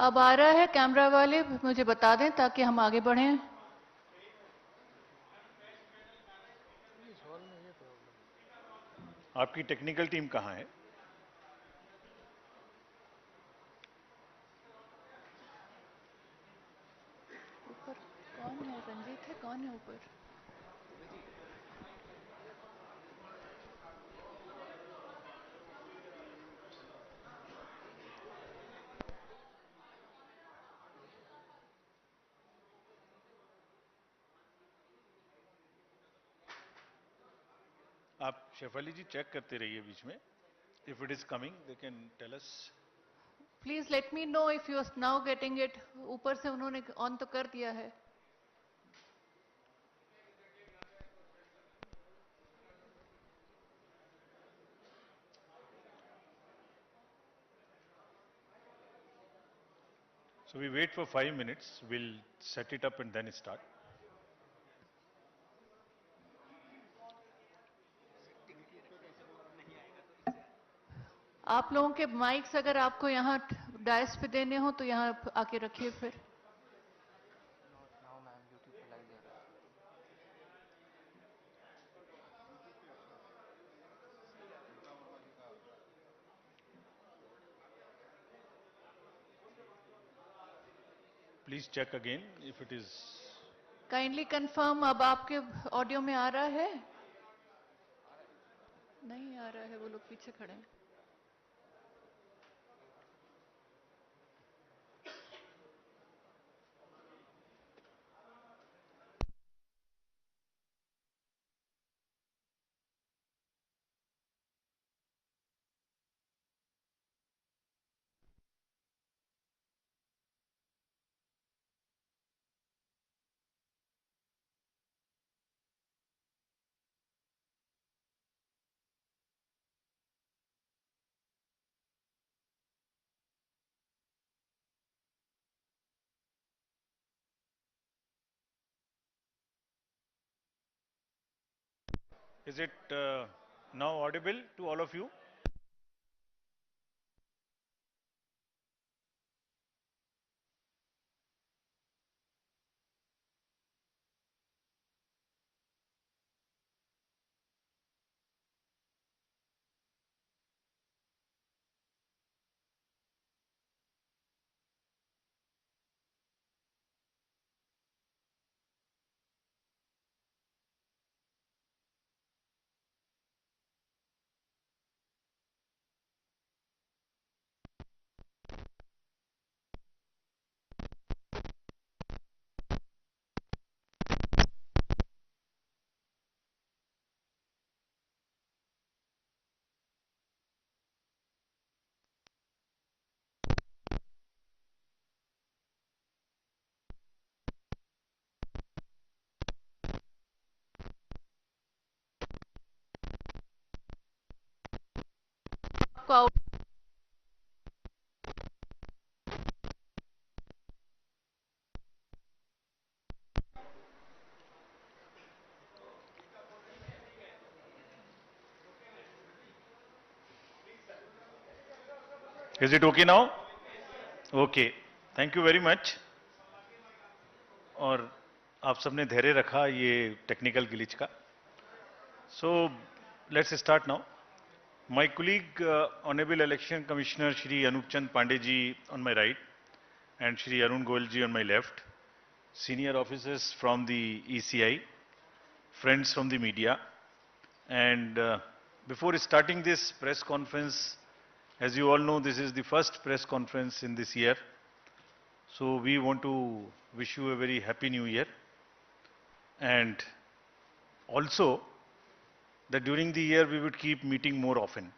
अब आ रहा है, कैमरा वाले मुझे बता दें ताकि हम आगे बढ़ें। आपकी टेक्निकल टीम कहाँ है? ऊपर कौन है? रंजीत है? कौन है ऊपर? आप शेफाली जी चेक करते रहिए बीच में. If it is coming, they can tell us. Please let me know if you are now getting it. ऊपर से उन्होंने ऑन तो कर दिया है। So we wait for 5 minutes. We'll set it up and then start. आप लोगों के माइक्स अगर आपको यहाँ डायस पे देने हो तो यहाँ आके रखिए फिर। Please check again if it is. Kindly confirm अब आपके ऑडियो में आ रहा है? नहीं आ रहा है, वो लोग पीछे खड़े हैं। Is it now audible to all of you? Is it okay now? Okay. Thank you very much. और आप सबने धैर्य रखा ये टेक्निकल ग्लिच का. So let's start now. My colleague, Honorable Election Commissioner Shri Anup Chand Pandey ji on my right and Shri Arun Goyal ji on my left, senior officers from the ECI, friends from the media, and before starting this press conference, as you all know, this is the first press conference in this year. So we want to wish you a very happy new year, and also that during the year we would keep meeting more often.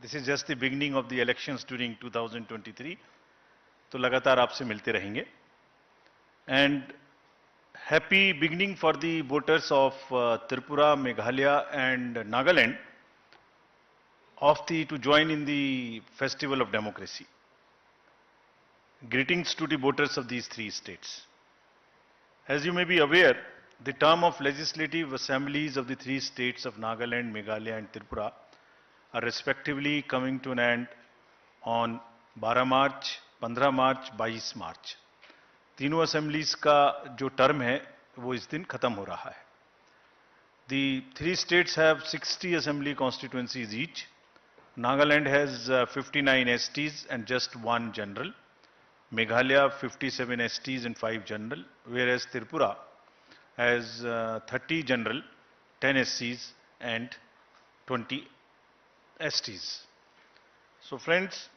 This is just the beginning of the elections during 2023. तो लगातार आपसे मिलते रहेंगे. And happy beginning for the voters of Tripura, Meghalaya and Nagaland to join in the festival of democracy. Greetings to the voters of these three states. As you may be aware, the term of legislative assemblies of the three states of Nagaland, Meghalaya and Tripura are respectively coming to an end on 12 March 15 मार्च, 22 मार्च, तीनों assemblies का जो term है वो इस दिन खत्म हो रहा है. The three states have 60 assembly constituencies each. Nagaland has 59 STs and just one general. Meghalaya 57 STs and 5 general, whereas Tripura has 30 general, 10 SCs and 20 STs. So friends,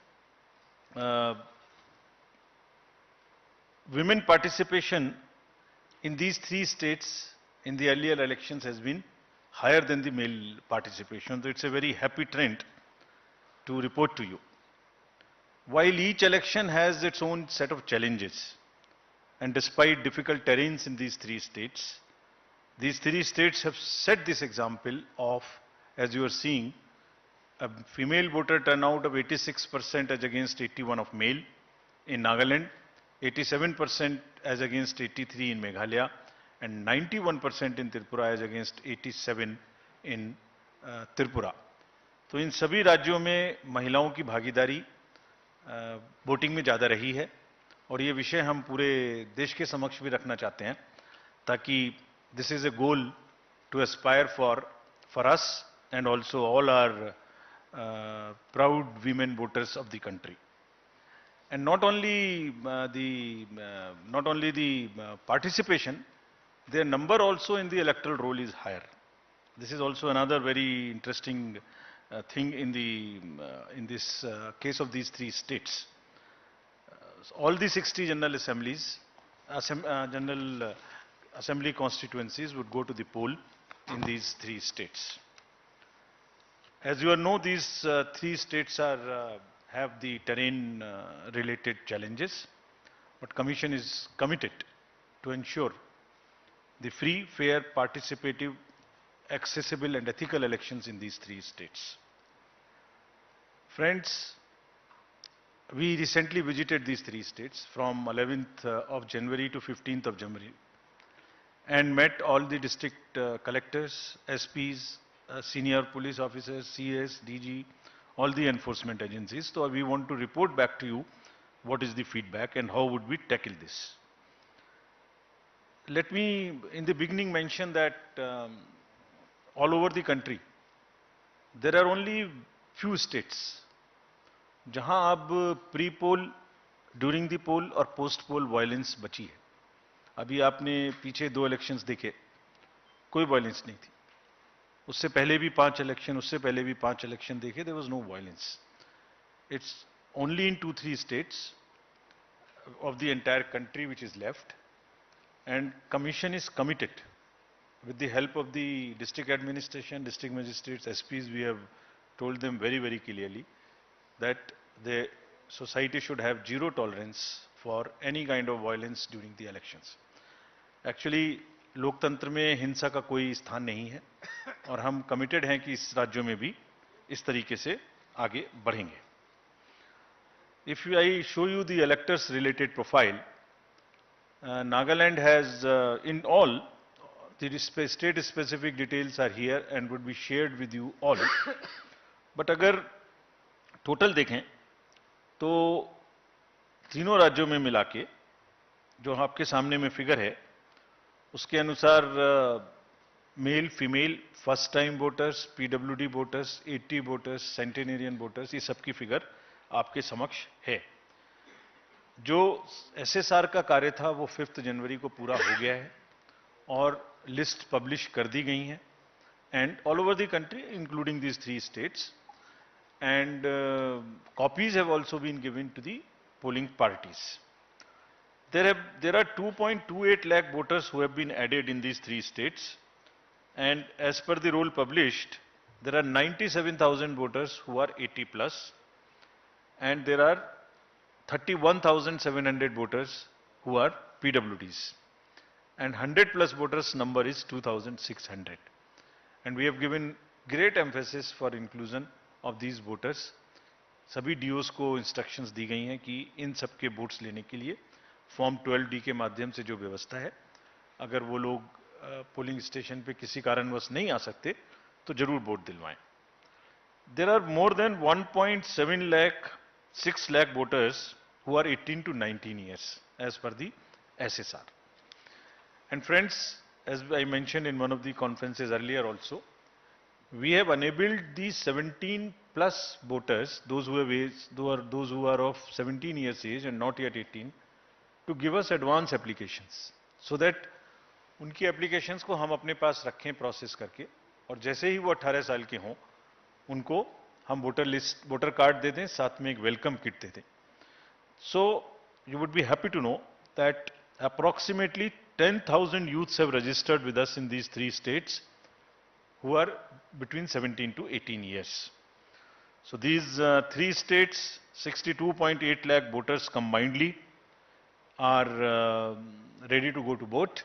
women participation in these three states in the earlier elections has been higher than the male participation. So it's a very happy trend to report to you. While each election has its own set of challenges, and despite difficult terrains in these three states have set this example of, as you are seeing, a female voter turnout of 86% as against 81 of male in Nagaland, 87% as against 83 in Meghalaya, and 91% in Tripura as against 87 in Tripura. तो इन सभी राज्यों में महिलाओं की भागीदारी voting में ज़्यादा रही है और ये विषय हम पूरे देश के समक्ष भी रखना चाहते हैं ताकि this is a goal to aspire for us and also all are proud women voters of the country. And not only the participation, their number also in the electoral roll is higher. This is also another very interesting thing in this case of these three states. All the 60 general assemblies, general assembly constituencies would go to the poll in these three states. As you all know, these three states have the terrain related challenges, but Commission is committed to ensure the free, fair, participative, accessible and ethical elections in these three states. Friends, we recently visited these three states from 11th of January to 15th of January and met all the district collectors, SPs, senior police officers, CS, DG, all the enforcement agencies. So we want to report back to you what is the feedback and how would we tackle this. Let me in the beginning mention that all over the country there are only few states जहां अब pre poll, during the पोल और post पोल violence बची है. अभी आपने पीछे 2 elections देखे, कोई वायलेंस नहीं थी. उससे पहले भी 5 इलेक्शन, उससे पहले भी 5 इलेक्शन देखे, there was no violence. It's only in 2-3 states of the entire country which is left, and commission is committed with the help of the district administration, district magistrates, SPs. We have told them very, very clearly that the society should have zero tolerance for any kind of violence during the elections. Actually, लोकतंत्र में हिंसा का कोई स्थान नहीं है और हम कमिटेड हैं कि इस राज्यों में भी इस तरीके से आगे बढ़ेंगे. If I show you the electors related profile, Nagaland has in all the state specific details are here and would be shared with you all. But अगर टोटल देखें तो तीनों राज्यों में मिला के जो आपके सामने में फिगर है उसके अनुसार male, female, first time voters, PWD voters, 80 voters, centenarian voters, ये सबकी फिगर आपके समक्ष है. जो एसएसआर का कार्य था वो 5 जनवरी को पूरा हो गया है और लिस्ट पब्लिश कर दी गई है and all over the country including these 3 states, and copies have also been given to the polling parties. There are 2.28 lakh voters who have been added in these 3 states, and as per the roll published, there are 97,000 voters who are 80 plus, and there are 31,700 voters who are PWDs, and 100 plus voters number is 2,600, and we have given great emphasis for inclusion of these voters. सभी DOs को instructions दी गई हैं कि इन सब के votes लेने के लिए फॉर्म 12D के माध्यम से जो व्यवस्था है, अगर वो लोग पोलिंग स्टेशन पे किसी कारणवश नहीं आ सकते तो जरूर वोट दिलवाएं. There are more than 1.7 lakh 6 lakh voters who are 18 to 19 years as per the SSR. And friends, as I mentioned in one of the conferences earlier also, we have enabled these 17 plus voters, those who are of 17 years age and not yet 18, to give us advance applications, so that उनकी applications को हम अपने पास रखें process करके, और जैसे ही वो 18 साल के हों, उनको हम वोटर कार्ड दे दें, साथ में एक वेलकम किट दे दें. So you would be happy to know that approximately 10,000 youths have registered with us in these 3 states who are between 17 to 18 years. So these 3 states, 62.8 lakh voters combinedly are ready to go to vote,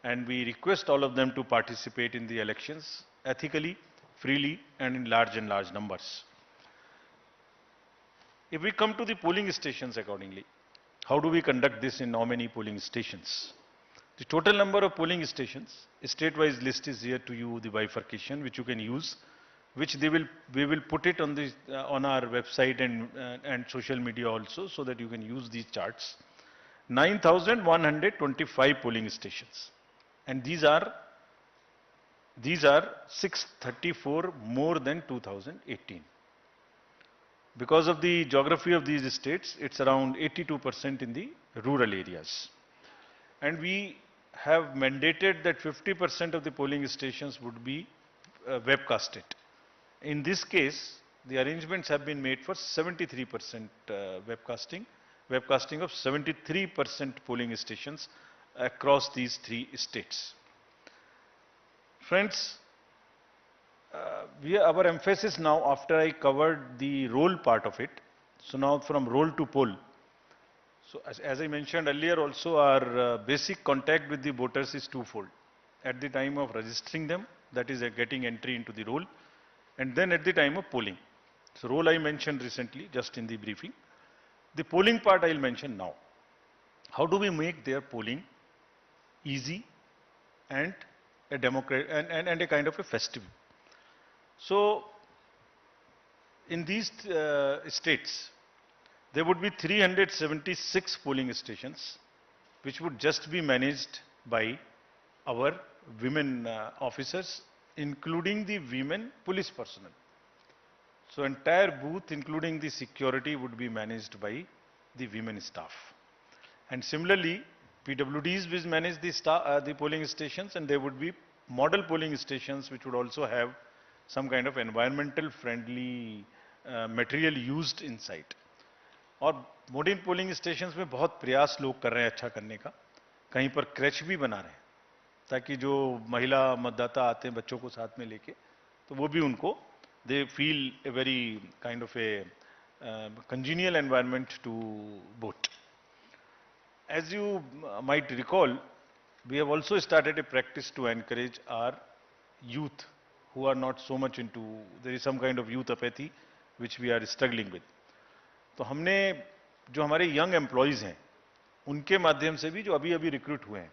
and we request all of them to participate in the elections ethically, freely, and in large numbers. If we come to the polling stations accordingly, how do we conduct this in how many polling stations? The total number of polling stations, a state-wise list is here to you, the bifurcation, which you can use, which we will put it on our website and social media also, so that you can use these charts. 9,125 polling stations, and these are 634 more than 2018. Because of the geography of these states, it's around 82% in the rural areas. And we have mandated that 50% of the polling stations would be webcasted. In this case, the arrangements have been made for 73% webcasting of 73% polling stations across these 3 states. Friends, our emphasis now, after I covered the roll part of it, so now from roll to poll. So as I mentioned earlier also, our basic contact with the voters is twofold. At the time of registering them, that is getting entry into the roll, and then at the time of polling. So roll I mentioned recently, just in the briefing. The polling part I will mention now. How do we make their polling easy and a and a kind of a festive? So in these states, there would be 376 polling stations, which would just be managed by our women officers, including the women police personnel. So entire booth, including the security, would be managed by the women staff. And similarly, PWDs will manage the polling stations, and there would be model polling stations which would also have some kind of environmental friendly material used inside. और modern polling stations में बहुत प्रयास लोग कर रहे हैं अच्छा करने का, कहीं पर क्रैच भी बना रहे हैं, ताकि जो महिला मतदाता आते हैं बच्चों को साथ में लेके, तो वो भी उनको they feel a very kind of a congenial environment to vote. As you might recall, we have also started a practice to encourage our youth who are not so much into, there is some kind of youth apathy which we are struggling with. तो हमने जो हमारे young employees हैं उनके माध्यम से भी जो अभी रिक्रूट हुए हैं,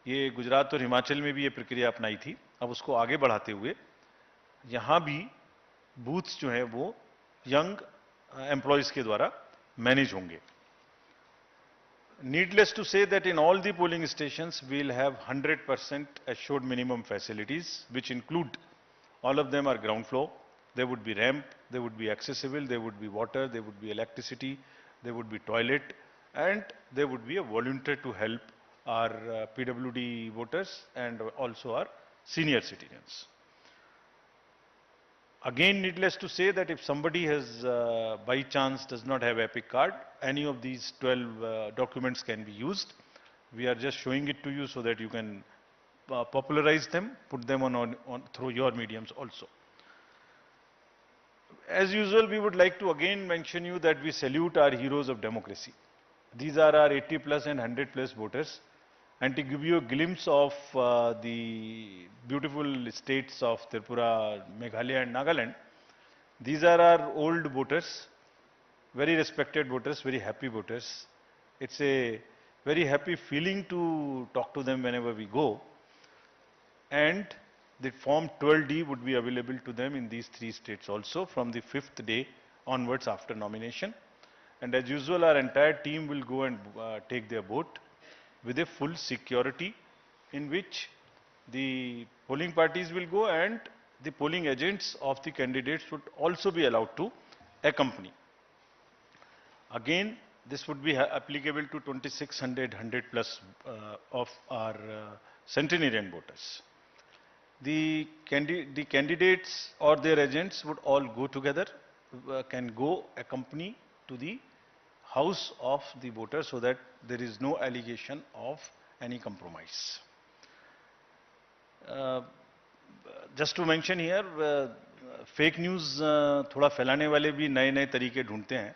ये गुजरात और हिमाचल में भी ये प्रक्रिया अपनाई थी, अब उसको आगे बढ़ाते हुए यहाँ भी बूथ्स जो हैं वो यंग एम्प्लॉइज के द्वारा मैनेज होंगे. Needless to say that in all the polling stations we will have 100% assured minimum facilities, which include, all of them are ground floor. There would be ramp, there would be accessible, there would be water, there would be electricity, there would be toilet, and there would be a volunteer to help our PWD voters and also our senior citizens. Again, needless to say that if somebody has by chance does not have EPIC card, any of these 12 documents can be used. We are just showing it to you so that you can popularize them, put them on through your mediums also. As usual, we would like to again mention you that we salute our heroes of democracy. These are our 80 plus and 100 plus voters. And to give you a glimpse of the beautiful states of Tripura, Meghalaya and Nagaland, these are our old voters, very respected voters, very happy voters. It's a very happy feeling to talk to them whenever we go. And the form 12D would be available to them in these 3 states also from the 5th day onwards after nomination. And as usual, our entire team will go and take their vote with a full security, in which the polling parties will go and the polling agents of the candidates would also be allowed to accompany. Again, this would be applicable to 2600 100 plus of our centenarian voters. The candidates or their agents would all go together, can go accompany to the house of the voter, so that there is no allegation of any compromise. Just to mention here, fake news थोड़ा फैलाने वाले भी नए नए तरीके ढूंढते हैं.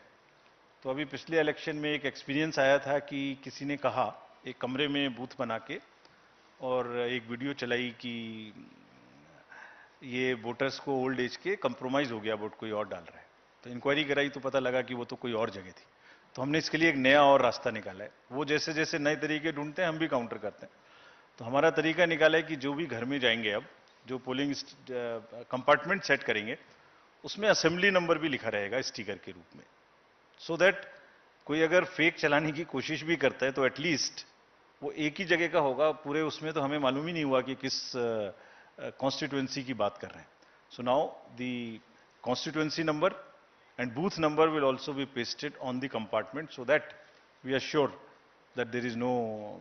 तो अभी पिछले इलेक्शन में एक एक्सपीरियंस आया था कि किसी ने कहा एक कमरे में बूथ बना के और एक वीडियो चलाई कि ये वोटर्स को ओल्ड एज के कंप्रोमाइज हो गया, वोट कोई और डाल रहा है. तो इंक्वायरी कराई तो पता लगा कि वो तो कोई और जगह थी. तो हमने इसके लिए एक नया और रास्ता निकाला है. वो जैसे जैसे नए तरीके ढूंढते हैं हम भी काउंटर करते हैं. तो हमारा तरीका निकाला है कि जो भी घर में जाएंगे, अब जो पोलिंग कंपार्टमेंट सेट करेंगे, उसमें असेंबली नंबर भी लिखा रहेगा स्टिकर के रूप में, सो दैट कोई अगर फेक चलाने की कोशिश भी करता है तो एटलीस्ट वो एक ही जगह का होगा. पूरे उसमें तो हमें मालूम ही नहीं हुआ कि किस कॉन्स्टिट्यूएंसी की बात कर रहे हैं. So now the constituency number and booth number will also be pasted on the compartment, so that we are sure that there is no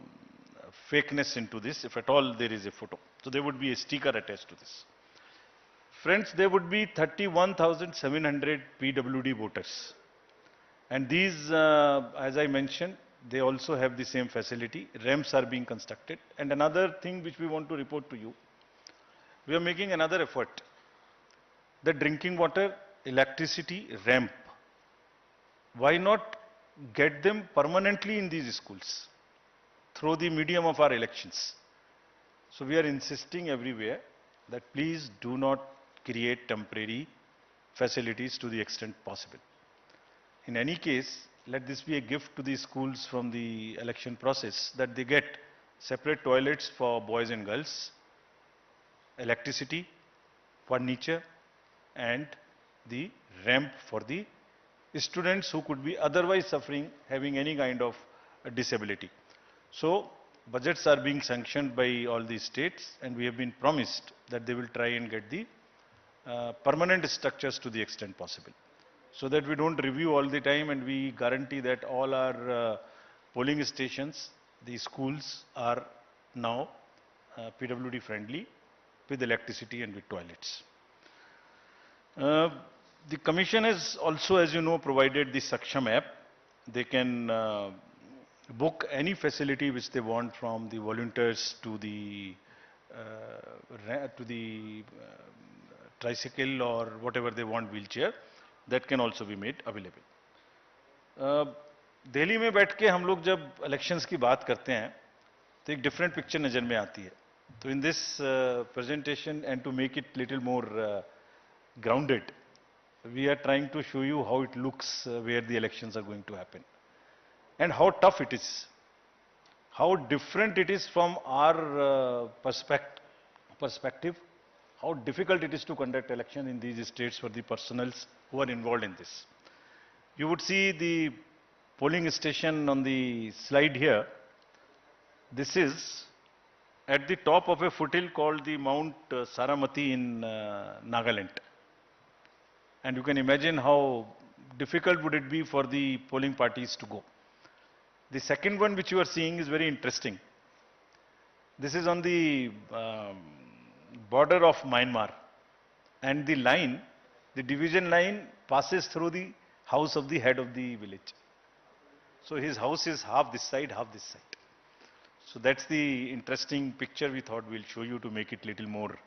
fakeness into this, if at all there is a photo. So there would be a sticker attached to this. Friends, there would be 31,700 PWD voters. And these, as I mentioned, they also have the same facility. Ramps are being constructed. And another thing which we want to report to you, we are making another effort. The drinking water, electricity, ramp, why not get them permanently in these schools through the medium of our elections? So we are insisting everywhere that please do not create temporary facilities to the extent possible. In any case, let this be a gift to the schools from the election process, that they get separate toilets for boys and girls, electricity, furniture, and the ramp for the students who could be otherwise suffering, having any kind of disability. So budgets are being sanctioned by all the states, and we have been promised that they will try and get the permanent structures to the extent possible, so that we don't review all the time, and we guarantee that all our polling stations, the schools, are now PWD friendly, with electricity and with toilets. The Commission has also, as you know, provided the Saksham app. They can book any facility which they want, from the volunteers to the tricycle or whatever they want, wheelchair, that can also be made available. Delhi में बैठ के हम लोग जब elections की बात करते हैं तो एक डिफरेंट पिक्चर नज़र में आती है. तो in this presentation, and to make it little more grounded, we are trying to show you how it looks where the elections are going to happen, and how tough it is, how different it is from our perspective, how difficult it is to conduct election in these states for the personals who are involved in this. You would see the polling station on the slide here. This is at the top of a foothill called the Mount Saramati in Nagaland. And you can imagine how difficult would it be for the polling parties to go. The second one which you are seeing is very interesting. This is on the border of Myanmar, and the line, the division line, passes through the house of the head of the village. So his house is half this side, half this side. So that's the interesting picture we thought we'll show you to make it little more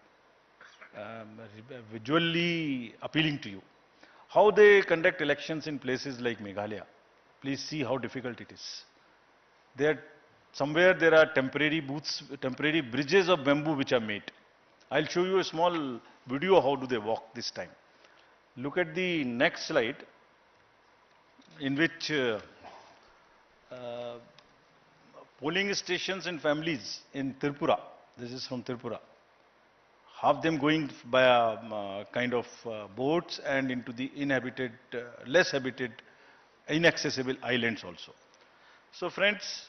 visually appealing to you. How they conduct elections in places like Meghalaya. Please see how difficult it is. Somewhere there are temporary booths, temporary bridges of bamboo which are made. I'll show you a small video how do they walk this time. Look at the next slide, in which polling stations and families in Tripura, this is from Tripura, half them going by kind of boats and into the inhabited, less habited inaccessible islands also. So friends,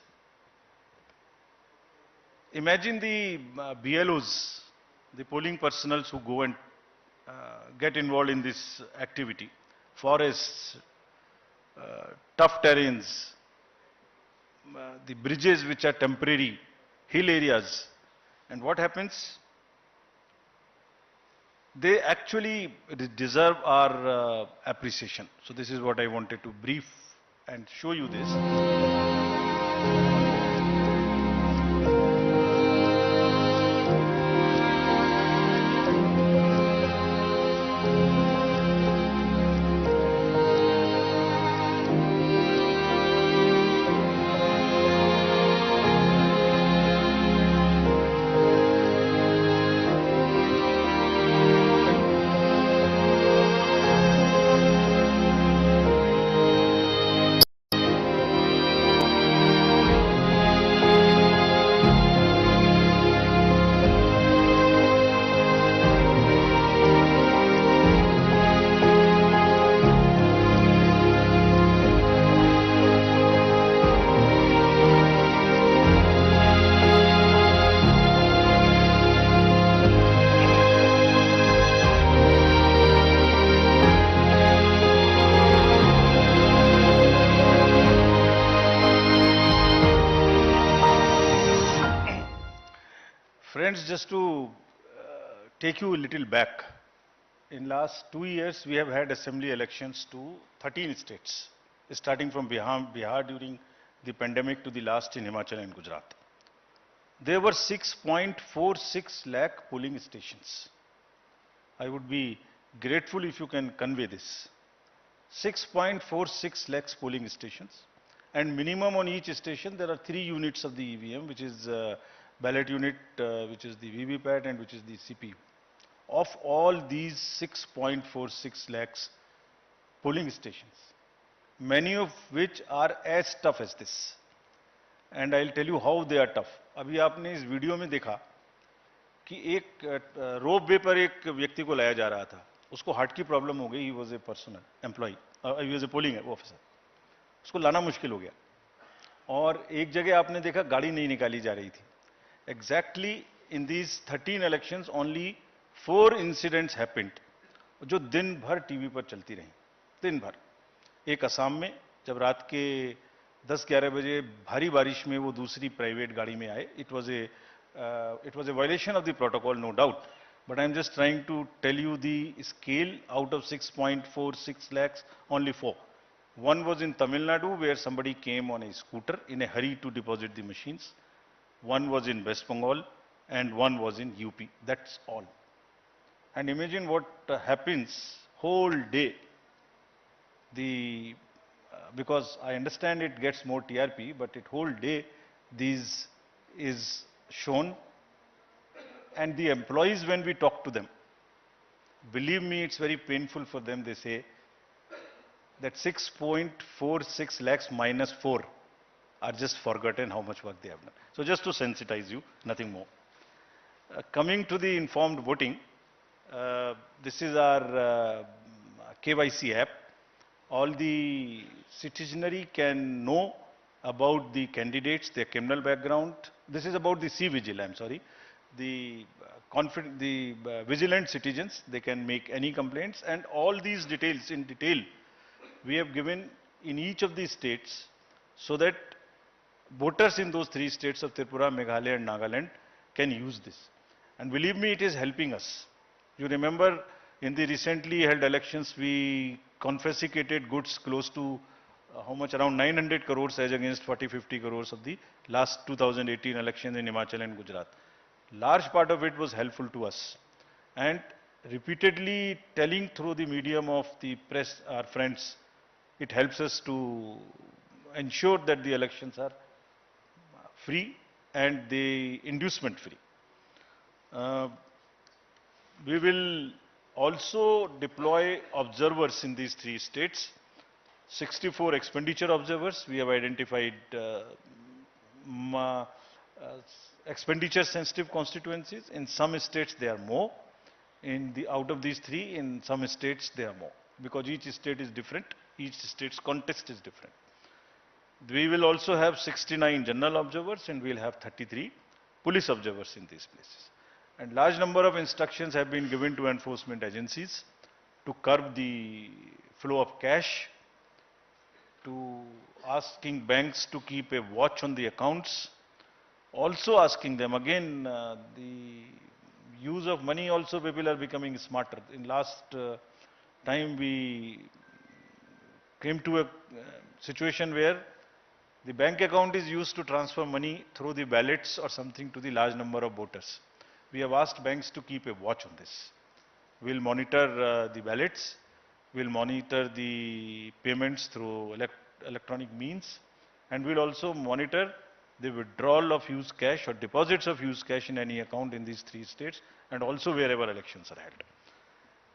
imagine the BLOs, the polling personals who go and get involved in this activity, forests, tough terrains, the bridges which are temporary, hill areas. And what happens? They actually deserve our appreciation. So this is what I wanted to brief and show you this. Friends, just to take you a little back, in last 2 years we have had assembly elections to 13 states, starting from Bihar during the pandemic to the last in Himachal and Gujarat. There were 6.46 lakh polling stations. I would be grateful if you can convey this. 6.46 lakhs polling stations, and minimum on each station there are 3 units of the EVM, which is ballot unit, which is the VVPAT and which is the CPU. Of all these 6.46 lakhs polling stations, many of which are as tough as this. And I'll tell you how they are tough. अभी आपने इस video में देखा कि एक रोप वे पर एक व्यक्ति को लाया जा रहा था, उसको हार्ट की प्रॉब्लम हो गई, he was a personal employ, he was a polling officer, उसको लाना मुश्किल हो गया, और एक जगह आपने देखा गाड़ी नहीं निकाली जा रही थी. Exactly in these 13 elections, only 4 incidents happened, जो दिन भर टीवी पर चलती रही, दिन भर. एक असम में जब रात के 10-11 बजे भारी बारिश में वो दूसरी प्राइवेट गाड़ी में आए. It was a violation of the protocol, no doubt. But I am just trying to tell you the scale. Out of 6.46 lakhs, only 4. One was in Tamil Nadu, where somebody came on a scooter in a hurry to deposit the machines. One was in West Bengal, and one was in UP. That's all. And imagine what happens whole day. Because I understand it gets more TRP, but it whole day these is shown. And the employees, when we talk to them, believe me, it's very painful for them. They say that 6.46 lakhs minus 4 are just forgotten how much work they have done. So just to sensitize you, nothing more. Coming to the informed voting, this is our KYC app. All the citizenry can know about the candidates, their criminal background. This is about the C-Vigil, I'm sorry. The vigilant citizens, they can make any complaints, and all these details in detail we have given in each of these states, so that voters in those 3 states of Tripura, Meghalaya and Nagaland can use this. And believe me, it is helping us. You remember in the recently held elections, we confiscated goods close to how much, around 900 crores as against 40-50 crores of the last 2018 elections in Himachal and Gujarat. Large part of it was helpful to us. And repeatedly telling through the medium of the press, our friends, it helps us to ensure that the elections are free and the inducement free. We will also deploy observers in these 3 states. 64 expenditure observers. We have identified expenditure sensitive constituencies. In some states they are more. Out of these 3, in some states they are more. because each state is different, each state's context is different. We will also have 69 general observers and we will have 33 police observers in these places. And large number of instructions have been given to enforcement agencies to curb the flow of cash, to asking banks to keep a watch on the accounts, also asking them again, the use of money also people are becoming smarter. In last time we came to a situation where the bank account is used to transfer money through the ballots or something to the large number of voters. We have asked banks to keep a watch on this. We'll monitor the ballots, we'll monitor the payments through electronic means, and we'll also monitor the withdrawal of used cash or deposits of used cash in any account in these 3 states, and also wherever elections are held.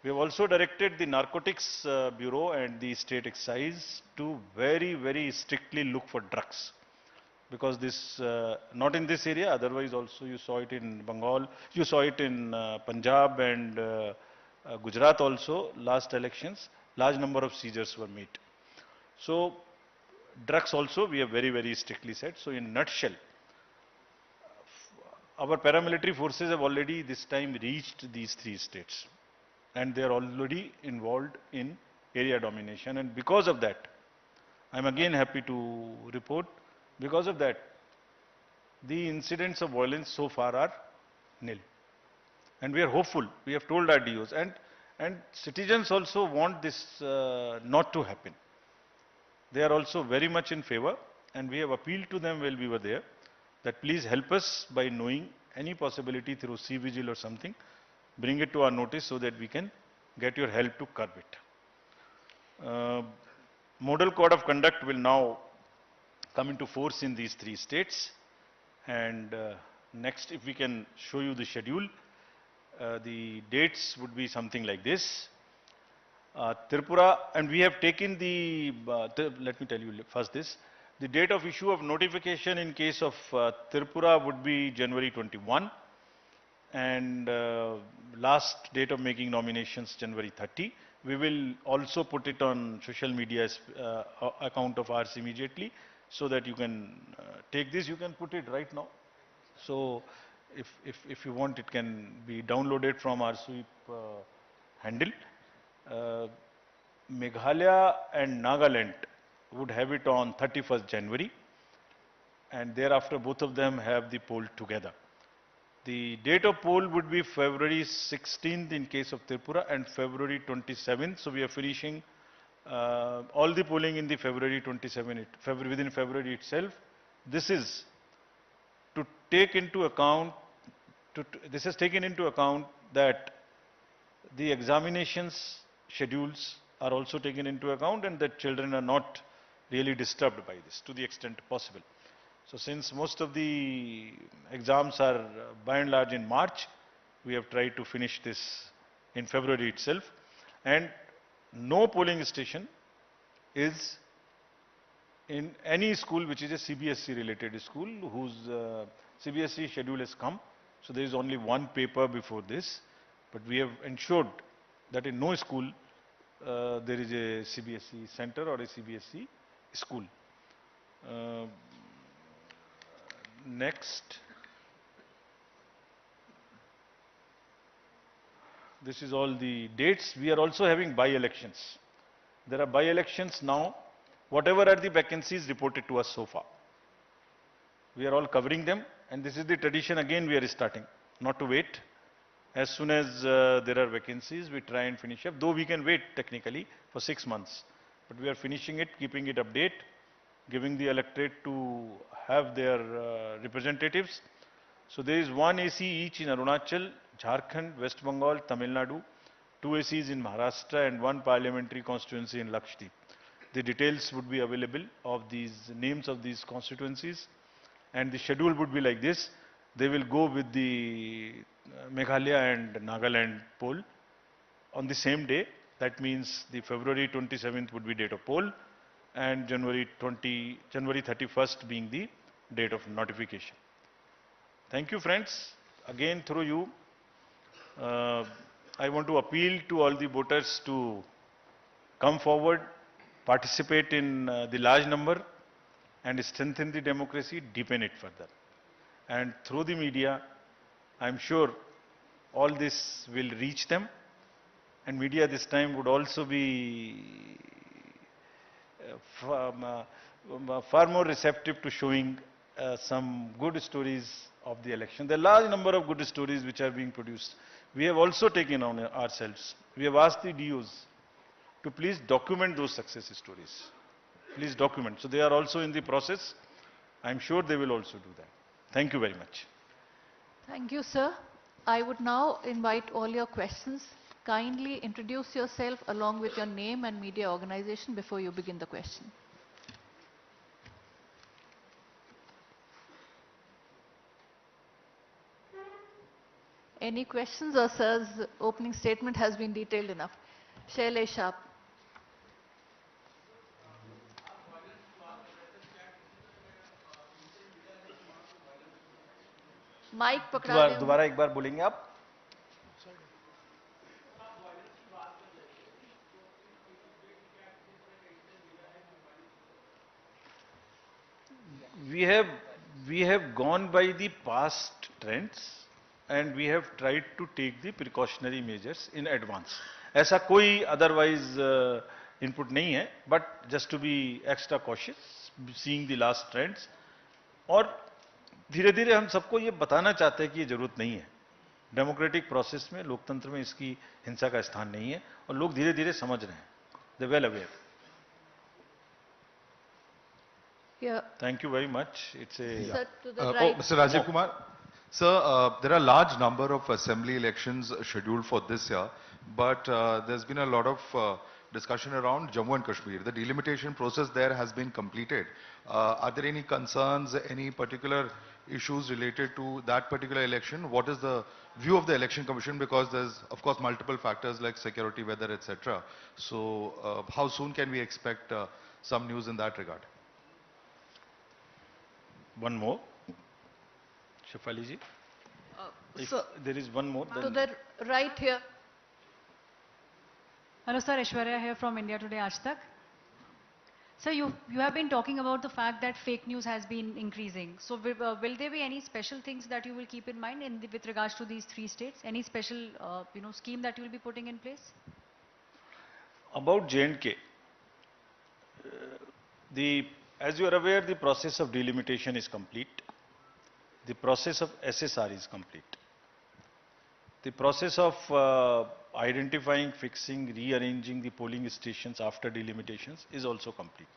We have also directed the Narcotics Bureau and the State Excise to very, very strictly look for drugs. Because this, not in this area, otherwise also you saw it in Bengal, you saw it in Punjab and Gujarat also, last elections, large number of seizures were made. So, drugs also we have very, very strictly said. So, in nutshell, our paramilitary forces have already this time reached these 3 states. And they are already involved in area domination, and because of that, I am again happy to report, because of that, the incidents of violence so far are nil. And we are hopeful, we have told our DOs, and citizens also want this not to happen. They are also very much in favor, and we have appealed to them while we were there, that please help us by knowing any possibility through C-Vigil or something, bring it to our notice so that we can get your help to curb it. Model Code of Conduct will now come into force in these 3 states. And next, if we can show you the schedule, the dates would be something like this. Tripura, and we have taken let me tell you first this. The date of issue of notification in case of Tripura would be January 21. And last date of making nominations January 30. We will also put it on social media account of ours immediately, so that you can take this, you can put it right now. So if you want, it can be downloaded from our sweep handle. Meghalaya and Nagaland would have it on 31st January, and thereafter both of them have the poll together. The date of poll would be February 16th in case of Tripura and February 27th. So we are finishing all the polling in the February 27th, within February itself. This is to take into account, this has taken into account that the examinations schedules are also taken into account, and that children are not really disturbed by this to the extent possible. So since most of the exams are by and large in March, we have tried to finish this in February itself. And no polling station is in any school which is a CBSE related school whose CBSE schedule has come. So there is only one paper before this, but we have ensured that in no school there is a CBSE center or a CBSE school. Next, this is all the dates. We are also having by-elections. There are by-elections now, whatever are the vacancies reported to us so far. We are all covering them, and this is the tradition again we are starting, not to wait. As soon as there are vacancies, we try and finish up, though we can wait technically for 6 months. But we are finishing it, keeping it update, giving the electorate to have their representatives. So there is 1 AC each in Arunachal, Jharkhand, West Bengal, Tamil Nadu, 2 ACs in Maharashtra, and 1 parliamentary constituency in Lakshadweep. The details would be available of these names of these constituencies, and the schedule would be like this. They will go with the Meghalaya and Nagaland poll on the same day. That means the February 27th would be date of poll, and January 31st being the date of notification. Thank you, friends. Again, through you, I want to appeal to all the voters to come forward, participate in the large number and strengthen the democracy, deepen it further. And through the media, I'm sure all this will reach them, and media this time would also be far more receptive to showing some good stories of the election. There are large number of good stories which are being produced. We have also taken on ourselves. We have asked the DOs to please document those success stories. Please document. So they are also in the process. I'm sure they will also do that. Thank you very much. Thank you, sir. I would now invite all your questions. Kindly introduce yourself along with your name and media organization before you begin the question. Any questions, or sir's opening statement has been detailed enough? Shailesh Sharp. Mic पकड़ा दें। दोबारा एक बार बोलेंगे आप? We have gone by the past trends and we have tried to take the precautionary measures in advance. ऐसा कोई otherwise input नहीं है, but just to be extra cautious, seeing the last trends. और धीरे धीरे हम सबको ये बताना चाहते हैं कि ये जरूरत नहीं है. डेमोक्रेटिक प्रोसेस में, लोकतंत्र में इसकी हिंसा का स्थान नहीं है और लोग धीरे धीरे समझ रहे हैं. They are well aware. Thank you very much. It's a... Sir, to the right. Mr. Rajiv Kumar, sir, there are large number of assembly elections scheduled for this year, but there's been a lot of discussion around Jammu and Kashmir. The delimitation process there has been completed. Are there any concerns, any particular issues related to that particular election? What is the view of the Election Commission? Because there's, of course, multiple factors like security, weather, etc. So, how soon can we expect some news in that regard? One more. Shefali ji. If there is one more, then... To the right here. Hello sir, Aishwarya here from India Today Aaj Tak. Sir, you have been talking about the fact that fake news has been increasing. So will there be any special things that you will keep in mind with regards to these 3 states? Any special scheme that you will be putting in place? About J&K, as you are aware, the process of delimitation is complete. The process of SSR is complete. The process of identifying, fixing, rearranging the polling stations after delimitations is also complete.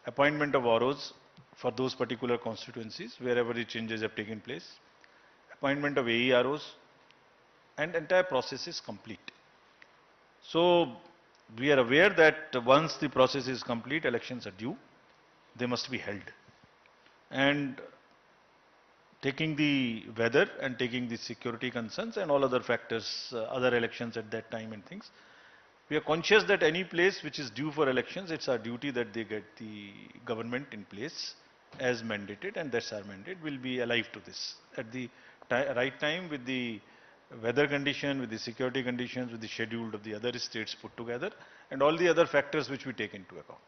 Appointment of ROs for those particular constituencies wherever the changes have taken place. Appointment of AEROs, and entire process is complete. So we are aware that once the process is complete, elections are due. They must be held. And taking the weather and taking the security concerns and all other factors, other elections at that time and things, we are conscious that any place which is due for elections, it's our duty that they get the government in place as mandated, and that's our mandate. We'll be alive to this at the right time, with the weather condition, with the security conditions, with the schedule of the other states put together, and all the other factors which we take into account.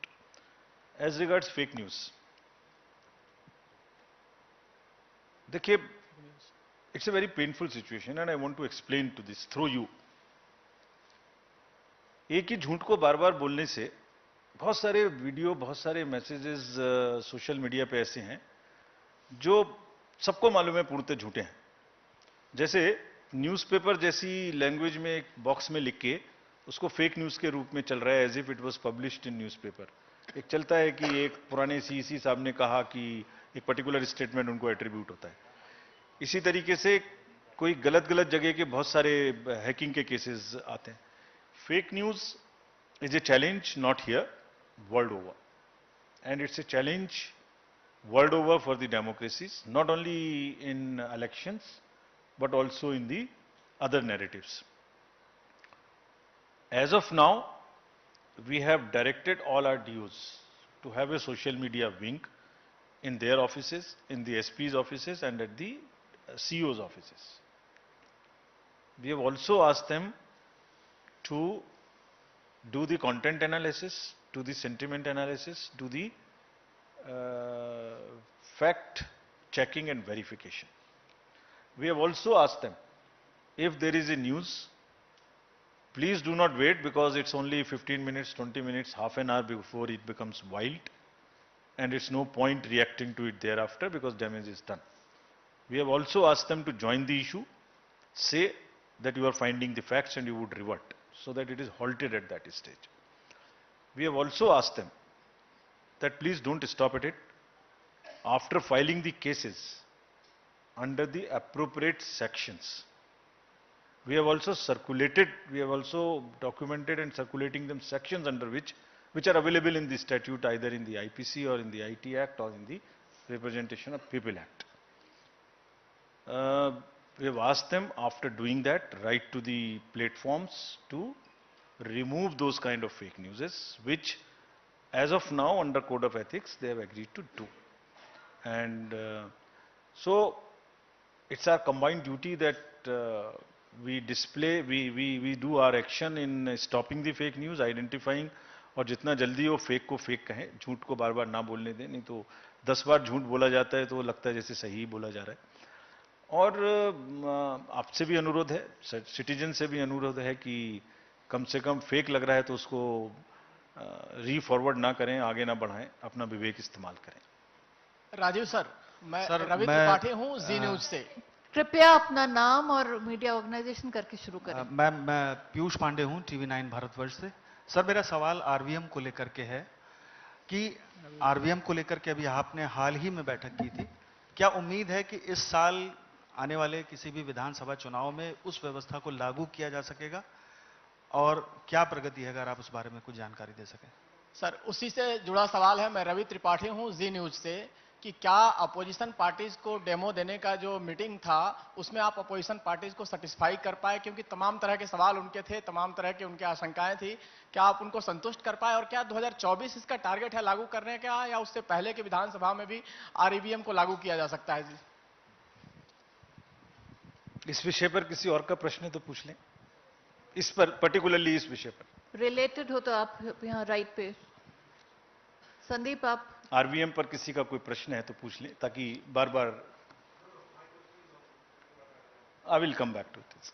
As regards fake news, it's a very painful situation and I want to explain to this through you. एक ही झूठ को बार बार बोलने से बहुत सारे video, बहुत सारे messages social media पे ऐसे हैं जो सबको मालूम है पूर्णतः झूठे हैं. जैसे न्यूज़पेपर जैसी लैंग्वेज में एक बॉक्स में लिख के उसको फेक न्यूज़ के रूप में चल रहा है, as if it was published in newspaper. एक चलता है कि एक पुराने सीईसी साहब ने कहा कि एक पर्टिकुलर स्टेटमेंट उनको एट्रीब्यूट होता है. इसी तरीके से कोई गलत गलत जगह के बहुत सारे हैकिंग के केसेस आते हैं. Fake news is a challenge not here, world over, and it's a challenge world over for the democracies, not only in elections but also in the other narratives. As of now, we have directed all our DOs to have a social media wing in their offices, in the SP's offices and at the CEO's offices. We have also asked them to do the content analysis, do the sentiment analysis, do the fact checking and verification. We have also asked them, if there is a news, please do not wait because it's only 15 minutes, 20 minutes, half an hour before it becomes wild, and it's no point reacting to it thereafter because damage is done. We have also asked them to join the issue, say that you are finding the facts and you would revert, so that it is halted at that stage. We have also asked them that please don't stop at it. After filing the cases under the appropriate sections, we have also documented and circulating them sections under which are available in the statute, either in the IPC or in the IT Act or in the Representation of People Act. We have asked them, after doing that, write to the platforms to remove those kind of fake news, which as of now under Code of Ethics they have agreed to do. And so it's our combined duty that we display, we do our action in stopping the fake news, identifying, और जितना जल्दी वो fake को fake कहें, झूठ को बार बार ना बोलने दें, नहीं तो 10 बार झूठ बोला जाता है तो वो लगता है जैसे सही बोला जा रहा है. और आपसे भी अनुरोध है, सिटीजन से भी अनुरोध है कि कम से कम फेक लग रहा है तो उसको री-फॉरवर्ड ना करें, आगे ना बढ़ाएं, अपना विवेक इस्तेमाल करें. राजीव सर, मैं रवि त्रिपाठी हूं जी न्यूज से. कृपया अपना नाम और मीडिया ऑर्गेनाइजेशन करके शुरू करें. मैं पीयूष पांडे हूं, TV9 भारतवर्ष से. सर, मेरा सवाल आरवीएम को लेकर के है कि आरवीएम को लेकर के अभी आपने हाल ही में बैठक की थी. क्या उम्मीद है कि इस साल आने वाले किसी भी विधानसभा चुनाव में उस व्यवस्था को लागू किया जा सकेगा, और क्या प्रगति है, अगर आप उस बारे में कुछ जानकारी दे सकें? सर, उसी से जुड़ा सवाल है. मैं रवि त्रिपाठी हूं जी न्यूज से, कि क्या अपोजिशन पार्टीज को डेमो देने का जो मीटिंग था उसमें आप अपोजिशन पार्टीज को सेटिस्फाई कर पाए, क्योंकि तमाम तरह के सवाल उनके थे, तमाम तरह की उनके आशंकाएं थी. क्या आप उनको संतुष्ट कर पाए, और क्या 2024 इसका टारगेट है लागू करने का, या उससे पहले के विधानसभा में भी आरईवीएम को लागू किया जा सकता है? जी, इस विषय पर किसी और का प्रश्न है तो पूछ लें, इस पर पर्टिकुलरली इस विषय पर रिलेटेड हो तो आप यहाँ राइट पे. संदीप, आप आरवीएम पर किसी का कोई प्रश्न है तो पूछ लें, ताकि बार बार. I will come back to this.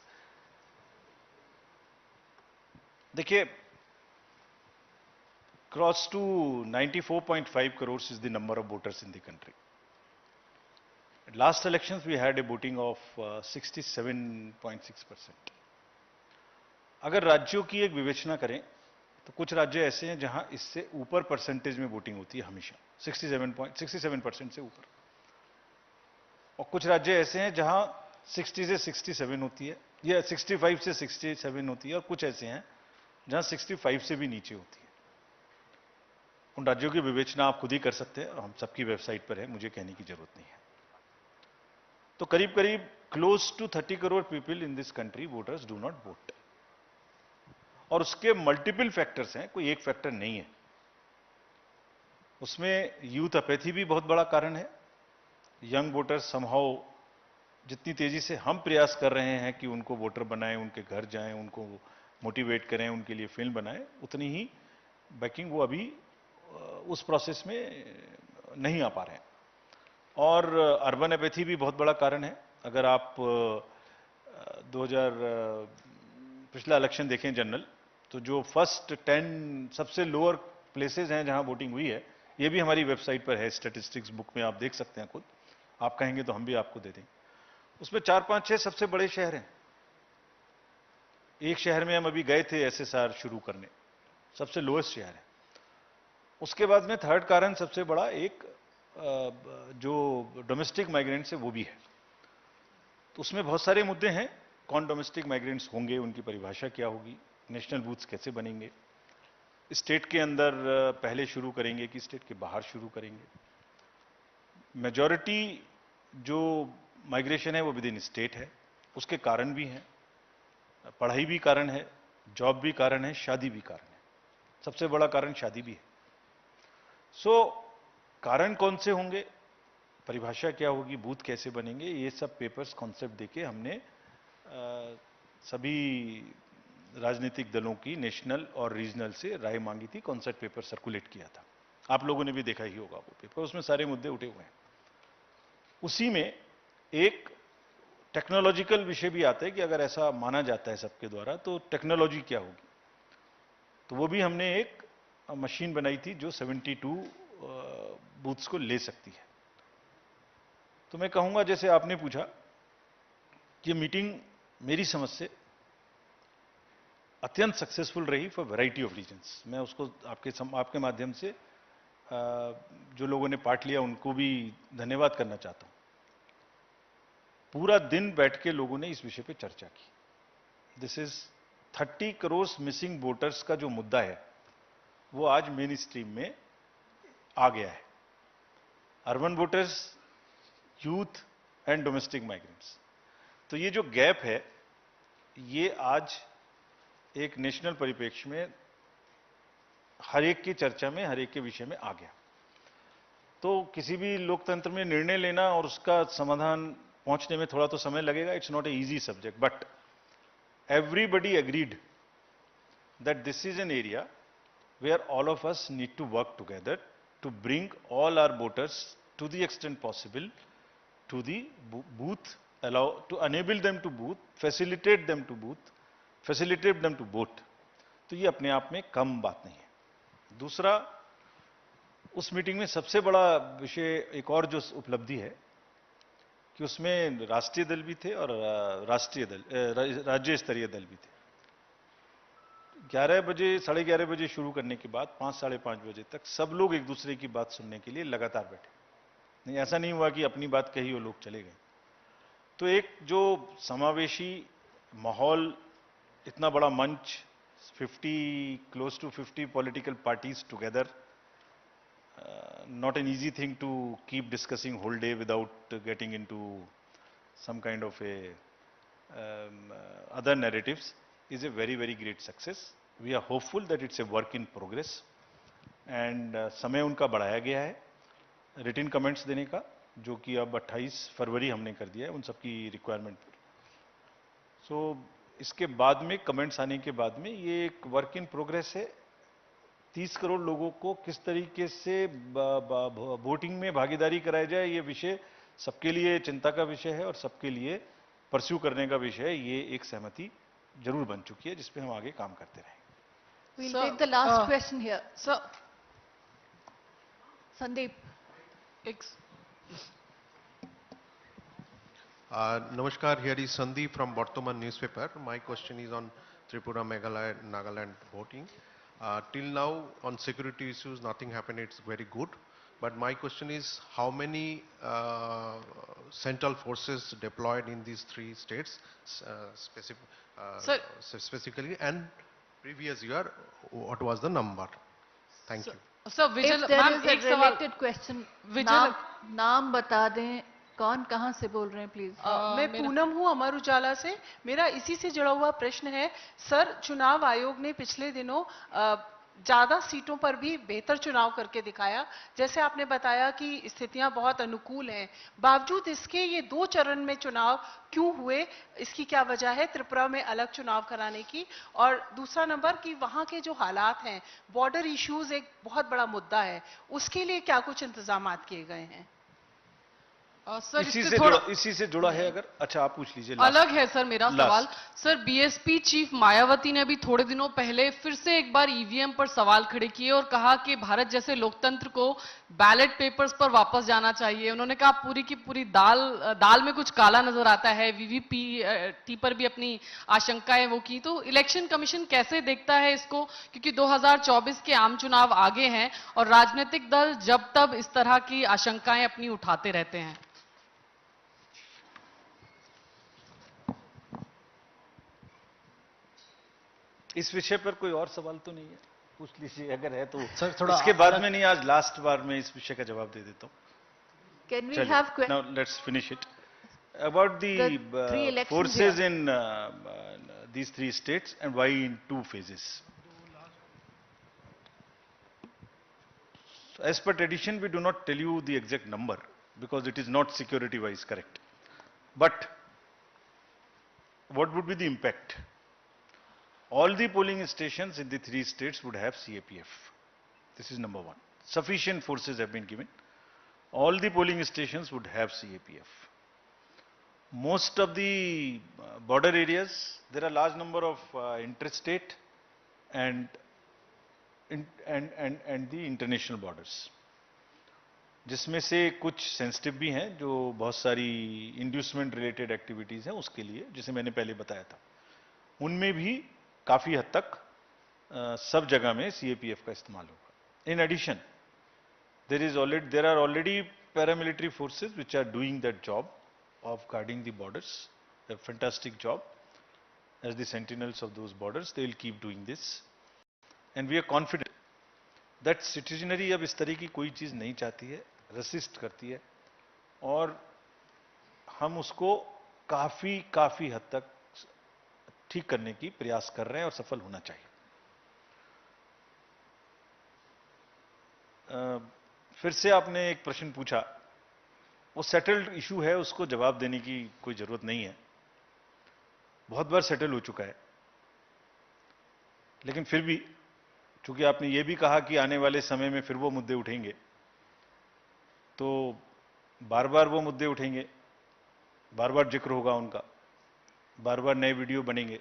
देखिए, cross to 94.5 crores is the number of voters in the country. At last elections we had a voting of 67.6%. अगर राज्यों की एक विवेचना करें तो कुछ राज्य ऐसे हैं जहां इससे ऊपर परसेंटेज में वोटिंग होती है हमेशा, 67% से ऊपर, और कुछ राज्य ऐसे हैं जहां 60 से 67 होती है, या 65 से 67 होती है, और कुछ ऐसे हैं जहां 65 से भी नीचे होती है. उन राज्यों की विवेचना आप खुद ही कर सकते हैं, हम सबकी वेबसाइट पर है, मुझे कहने की जरूरत नहीं है. तो करीब करीब close to 30 crore people in this country voters do not vote, और उसके मल्टीपल फैक्टर्स हैं, कोई एक फैक्टर नहीं है. उसमें यूथ अपैथी भी बहुत बड़ा कारण है. यंग वोटर्स समहाउ, जितनी तेजी से हम प्रयास कर रहे हैं कि उनको वोटर बनाएं, उनके घर जाएं, उनको मोटिवेट करें, उनके लिए फिल्म बनाएं, उतनी ही बैकिंग वो अभी उस प्रोसेस में नहीं आ पा रहे हैं. और अर्बन अपैथी भी बहुत बड़ा कारण है. अगर आप 2000 पिछला इलेक्शन देखें जनरल, तो जो फर्स्ट 10 सबसे लोअर प्लेसेस हैं जहां वोटिंग हुई है, ये भी हमारी वेबसाइट पर है, स्टैटिस्टिक्स बुक में आप देख सकते हैं खुद. आप कहेंगे तो हम भी आपको दे देंगे. उसमें 4, 5, 6 सबसे बड़े शहर हैं. एक शहर में हम अभी गए थे एसएसआर शुरू करने, सबसे लोएस्ट शहर है. उसके बाद में थर्ड कारण सबसे बड़ा एक जो डोमेस्टिक माइग्रेंट्स है वो भी है. तो उसमें बहुत सारे मुद्दे हैं. कौन डोमेस्टिक माइग्रेंट्स होंगे, उनकी परिभाषा क्या होगी, नेशनल बूथ्स कैसे बनेंगे, स्टेट के अंदर पहले शुरू करेंगे कि स्टेट के बाहर शुरू करेंगे. मेजॉरिटी जो माइग्रेशन है वो विद इन स्टेट है, उसके कारण भी हैं. पढ़ाई भी कारण है, जॉब भी कारण है, शादी भी कारण है. सबसे बड़ा कारण शादी भी है. कारण कौन से होंगे, परिभाषा क्या होगी, बूथ कैसे बनेंगे, ये सब पेपर्स कॉन्सेप्ट देके हमने सभी राजनीतिक दलों की नेशनल और रीजनल से राय मांगी थी, कॉन्सेप्ट पेपर सर्कुलेट किया था, आप लोगों ने भी देखा ही होगा वो पेपर, उसमें सारे मुद्दे उठे हुए हैं। उसी में एक टेक्नोलॉजिकल विषय भी आता है कि अगर ऐसा माना जाता है सबके द्वारा तो टेक्नोलॉजी क्या होगी, तो वो भी हमने एक मशीन बनाई थी जो 72 बूथ्स को ले सकती है। तो मैं कहूंगा, जैसे आपने पूछा कि मीटिंग मेरी समझ से अत्यंत सक्सेसफुल रही फॉर वैरायटी ऑफ रीजन्स। मैं उसको आपके माध्यम से जो लोगों ने पार्ट लिया उनको भी धन्यवाद करना चाहता हूं। पूरा दिन बैठ के लोगों ने इस विषय पे चर्चा की। This is 30 crore missing voters का जो मुद्दा है वो आज मेन स्ट्रीम में आ गया है। Urban voters, youth and domestic migrants, तो ये जो गैप है ये आज एक नेशनल परिप्रेक्ष्य में हर एक की चर्चा में, हर एक के विषय में आ गया। तो किसी भी लोकतंत्र में निर्णय लेना और उसका समाधान पहुंचने में थोड़ा तो समय लगेगा, it's not a easy subject, but everybody agreed that this is an area where all of us need to work together to bring all our voters to the extent possible to the booth, to enable them to booth, facilitate them to vote। तो ये अपने आप में कम बात नहीं है। दूसरा, उस मीटिंग में सबसे बड़ा विषय एक और जो उपलब्धि है कि उसमें राष्ट्रीय दल भी थे और राज्य स्तरीय दल भी थे। 11 बजे, 11:30 बजे शुरू करने के बाद 5, 5:30 बजे तक सब लोग एक दूसरे की बात सुनने के लिए लगातार बैठे। नहीं, ऐसा नहीं हुआ कि अपनी बात कही और लोग चले गए। तो एक जो समावेशी माहौल, इतना बड़ा मंच, close to 50 political parties together, not an easy thing to keep discussing whole day without getting into some kind of a other narratives, is a very, very great success. We are hopeful that it's a work in progress and समय उनका बढ़ाया गया है written comments देने का, जो कि अब 28 फरवरी हमने कर दिया है उन सबकी रिक्वायरमेंट पर। सो इसके बाद में कमेंट्स आने के बाद में ये एक वर्क इन प्रोग्रेस है। 30 करोड़ लोगों को किस तरीके से वोटिंग में भागीदारी कराया जाए, ये विषय सबके लिए चिंता का विषय है और सबके लिए परस्यू करने का विषय है। ये एक सहमति जरूर बन चुकी है जिस पे हम आगे काम करते रहेंगे। We'll take the last question here. Sir, Sandeep. Namaskar, here is Sandeep from Bartaman newspaper. My question is on Tripura, Meghalaya, Nagaland voting. Till now, on security issues, nothing happened. It's very good. But my question is, how many central forces deployed in these 3 states, specifically, and previous year, what was the number? Thank you. Sir, if there is a related question, नाम बता दें, कौन कहां से बोल रहे हैं please? मैं पूनम हूं अमर उजाला से। मेरा इसी से जुड़ा हुआ प्रश्न है। सर, चुनाव आयोग ने पिछले दिनों ज्यादा सीटों पर भी बेहतर चुनाव करके दिखाया। जैसे आपने बताया कि स्थितियां बहुत अनुकूल हैं, बावजूद इसके ये 2 चरण में चुनाव क्यों हुए, इसकी क्या वजह है त्रिपुरा में अलग चुनाव कराने की? और दूसरा नंबर कि वहां के जो हालात हैं, बॉर्डर इश्यूज एक बहुत बड़ा मुद्दा है, उसके लिए क्या कुछ इंतजाम किए गए हैं? सर, इसी से जुड़ा है अगर, अच्छा आप पूछ लीजिए। अलग है सर मेरा सवाल। सर, बीएसपी चीफ मायावती ने अभी थोड़े दिनों पहले फिर से एक बार ईवीएम पर सवाल खड़े किए और कहा कि भारत जैसे लोकतंत्र को बैलेट पेपर्स पर वापस जाना चाहिए। उन्होंने कहा पूरी की पूरी दाल में कुछ काला नजर आता है। वीवीपीटी पर भी अपनी आशंकाएं वो की। तो इलेक्शन कमीशन कैसे देखता है इसको, क्योंकि 2024 के आम चुनाव आगे हैं और राजनीतिक दल जब तब इस तरह की आशंकाएं अपनी उठाते रहते हैं। इस विषय पर कोई और सवाल तो नहीं है? पूछ लीजिए अगर है तो। सर, थोड़ा इसके बाद में नहीं, आज लास्ट बार में इस विषय का जवाब दे देता हूं। Can we have now let's finish it about the forces in these 3 states and why in 2 phases. So, as per tradition, we do not tell you the exact number because it is not security wise correct, but what would be the impact? All the polling stations in the 3 states would have CAPF. This is number one. Sufficient forces have been given. All the polling stations would have CAPF. Most of the border areas, there are large number of interstate and the international borders, जिसमें से कुछ sensitive भी हैं जो बहुत सारी inducement related activities हैं उसके लिए, जिसे मैंने पहले बताया था, उनमें भी काफी हद तक सब जगह में सीएपीएफ का इस्तेमाल होगा. In addition there are already paramilitary forces which are doing that job of guarding the borders. A fantastic job as the sentinels of those borders. They will keep doing this, and we are confident that citizenry अब इस तरह की कोई चीज नहीं चाहती है, resist करती है, और हम उसको काफी हद तक ठीक करने की प्रयास कर रहे हैं और सफल होना चाहिए. फिर से आपने एक प्रश्न पूछा, वो सेटल्ड इशू है, उसको जवाब देने की कोई जरूरत नहीं है, बहुत बार सेटल हो चुका है. लेकिन फिर भी चूंकि आपने ये भी कहा कि आने वाले समय में फिर वो मुद्दे उठेंगे, तो बार बार वो मुद्दे उठेंगे, बार बार जिक्र होगा उनका, बार बार नए वीडियो बनेंगे,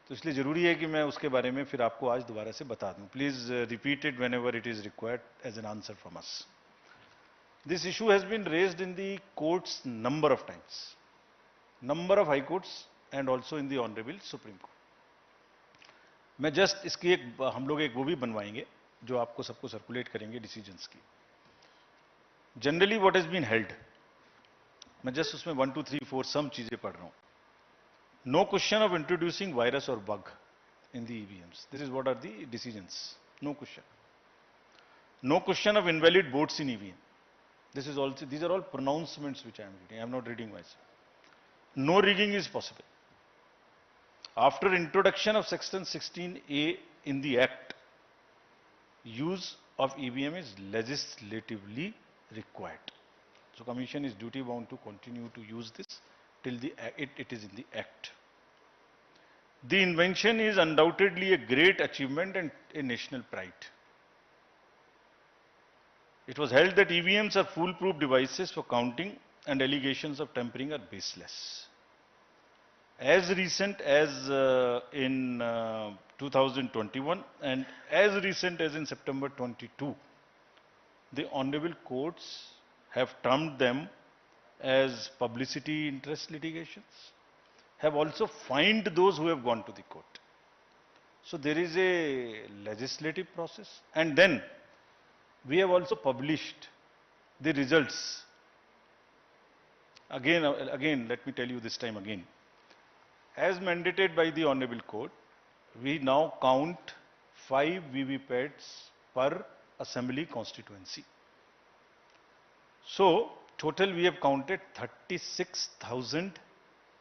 तो इसलिए जरूरी है कि मैं उसके बारे में फिर आपको आज दोबारा से बता दूं. Please repeat it whenever it is required as an answer from us. This issue has been raised in the courts number of times, number of high courts and also in the honourable supreme court. मैं just इसकी हम लोग एक वो भी बनवाएंगे जो आपको सबको सर्कुलेट करेंगे डिसीजंस की. Generally what has been held, मैं जस्ट उसमें 1 2 3 4 सम चीजें पढ़ रहा हूं. No question of introducing virus or bug in the EVMs. This is what are the decisions. No question. No question of invalid votes in EVM. This is also, these are all pronouncements which I am reading. I am not reading myself. No rigging is possible. After introduction of section 16A in the Act, use of EVM is legislatively required. So Commission is duty bound to continue to use this till it is in the Act. The invention is undoubtedly a great achievement and a national pride. It was held that EVMs are foolproof devices for counting and allegations of tampering are baseless. As recent as in 2021 and as recent as in September 22, the honorable courts have termed them as publicity interest litigations, have also fined those who have gone to the court. So there is a legislative process, and then we have also published the results. Again, let me tell you this time again. As mandated by the honorable court, we now count 5 VVPATs per assembly constituency. So total we have counted 36,000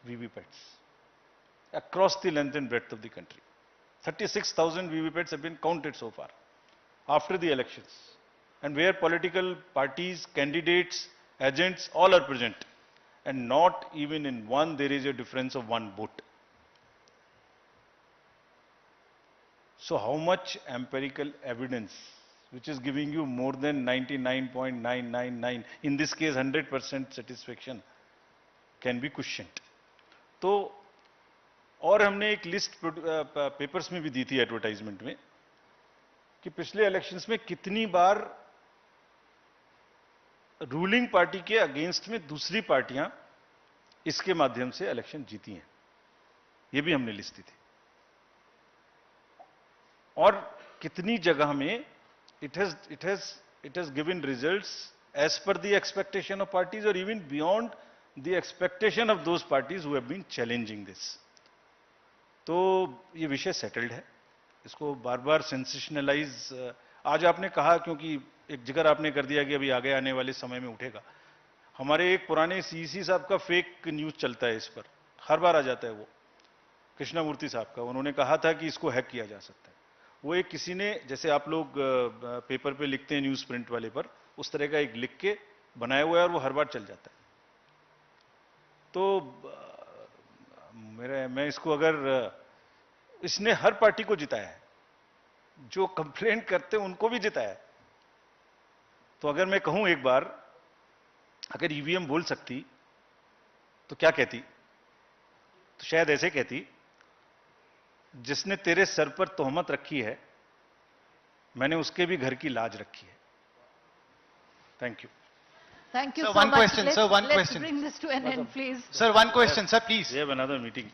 VVPATs across the length and breadth of the country. 36,000 VVPATs have been counted so far after the elections, and where political parties, candidates, agents, all are present, and not even in one there is a difference of 1 vote. So how much empirical evidence, which is giving you more than 99.999, in this case 100% satisfaction, can be questioned. तो और हमने एक list papers में भी दी थी advertisement में कि पिछले इलेक्शंस में कितनी बार रूलिंग पार्टी के अगेंस्ट में दूसरी पार्टियां इसके माध्यम से इलेक्शन जीती हैं. ये भी हमने लिस्ट दी थी. और कितनी जगह में it has given results as per the expectation of parties or even beyond the expectation of those parties who have been challenging this. तो ये विषय सेटल्ड है, इसको बार बार सेंसेशनलाइज आज आपने कहा, क्योंकि एक जिक्र आपने कर दिया कि अभी आगे आने वाले समय में उठेगा. हमारे एक पुराने सीईसी साहब का फेक न्यूज चलता है, इस पर हर बार आ जाता है, वो कृष्णामूर्ति साहब का. उन्होंने कहा था कि इसको हैक किया जा सकता है. वो एक किसी ने, जैसे आप लोग पेपर पे लिखते हैं न्यूज प्रिंट वाले पर, उस तरह का एक लिख के बनाया हुआ है और वो हर बार चल जाता है. तो मैं इसको अगर इसने हर पार्टी को जिताया है, जो कंप्लेंट करते उनको भी जिताया है। तो अगर मैं कहूं एक बार, अगर ईवीएम बोल सकती तो क्या कहती? तो शायद ऐसे कहती, जिसने तेरे सर पर तोहमत रखी है, मैंने उसके भी घर की लाज रखी है। Thank you. Thank you Sir, so one much. question, sir, one Let's question. bring this to an end, please. Sir, one question, sir, please. We have another meeting.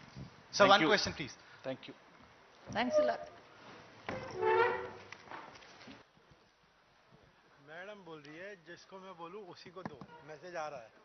Sir, Thank one you. question, please. Thank you. Thanks a lot. Madam बोल रही है, जिसको मैं बोलूं उसी को दो, message आ रहा है।